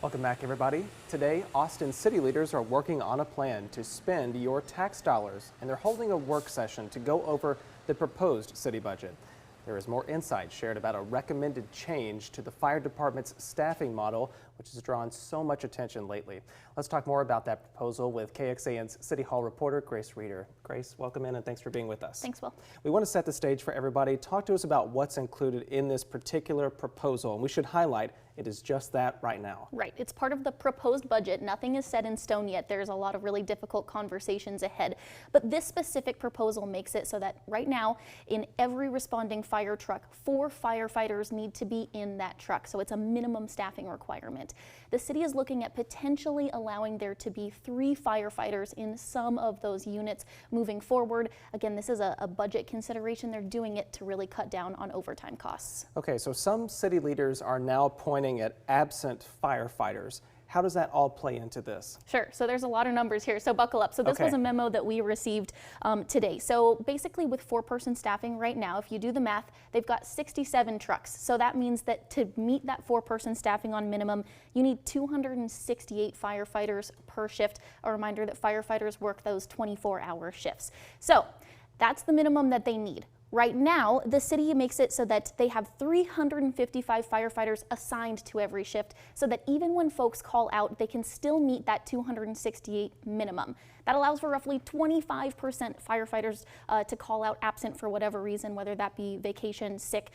Welcome back, everybody. Today, Austin city leaders are working on a plan to spend your tax dollars, and they're holding a work session to go over the proposed city budget. There is more insight shared about a recommended change to the fire department's staffing model, which has drawn so much attention lately. Let's talk more about that proposal with KXAN's City Hall reporter, Grace Reeder. Grace, welcome in and thanks for being with us. Thanks, Will. We want to set the stage for everybody. Talk to us about what's included in this particular proposal, and we should highlight it is just that right now. Right. It's part of the proposed budget. Nothing is set in stone yet. There's a lot of really difficult conversations ahead. But this specific proposal makes it so that right now, in every responding fire truck, 4 firefighters need to be in that truck. So it's a minimum staffing requirement. The city is looking at potentially allowing there to be 3 firefighters in some of those units moving forward. Again, this is a budget consideration. They're doing it to really cut down on overtime costs. Okay, so some city leaders are now pointing at absent firefighters. How does that all play into this? Sure. So there's a lot of numbers here, so buckle up. So this was a memo that we received today. So basically with 4-person staffing right now, if you do the math, they've got 67 trucks. So that means that to meet that 4-person staffing on minimum, you need 268 firefighters per shift. A reminder that firefighters work those 24-hour shifts. So that's the minimum that they need. Right now, the city makes it so that they have 355 firefighters assigned to every shift so that even when folks call out, they can still meet that 268 minimum. That allows for roughly 25% firefighters to call out absent for whatever reason, whether that be vacation, sick,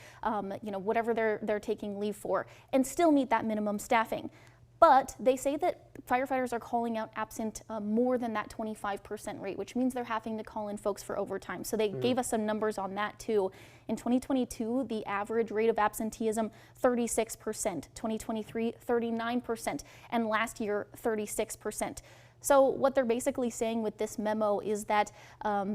whatever they're taking leave for, and still meet that minimum staffing. But they say that firefighters are calling out absent more than that 25% rate, which means they're having to call in folks for overtime. So they gave us some numbers on that too. In 2022, the average rate of absenteeism, 36%, 2023, 39%, and last year, 36%. So what they're basically saying with this memo is that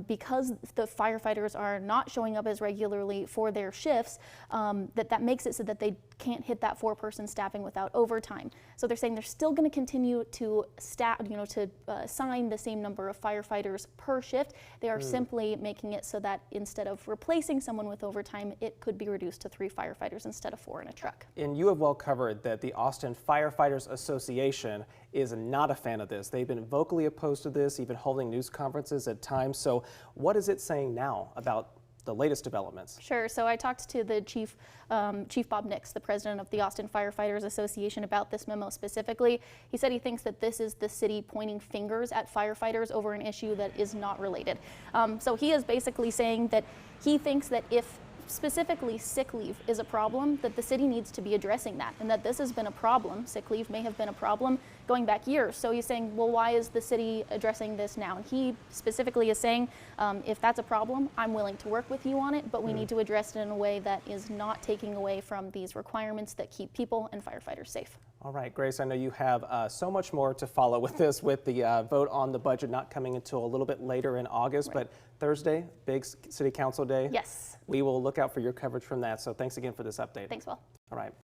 because the firefighters are not showing up as regularly for their shifts, that makes it so that they can't hit that 4-person staffing without overtime. So they're saying they're still going to continue to assign the same number of firefighters per shift. They are simply making it so that instead of replacing someone with overtime, it could be reduced to 3 firefighters instead of 4 in a truck. And you have well covered that the Austin Firefighters Association is not a fan of this. They've been vocally opposed to this, even holding news conferences at times. So what is it saying now about the latest developments? Sure. So I talked to the Chief Bob Nix, the president of the Austin Firefighters Association, about this memo specifically. He said he thinks that this is the city pointing fingers at firefighters over an issue that is not related. So he is basically saying that he thinks that if specifically sick leave is a problem, that the city needs to be addressing that, and that this has been a problem. Sick leave may have been a problem going back years. So he's saying, well, why is the city addressing this now? And he specifically is saying, if that's a problem, I'm willing to work with you on it, but we need to address it in a way that is not taking away from these requirements that keep people and firefighters safe. All right, Grace, I know you have so much more to follow with this, with the vote on the budget not coming until a little bit later in August, but Thursday, big city council day. Yes. We will look out for your coverage from that. So thanks again for this update. Thanks, Will. All right.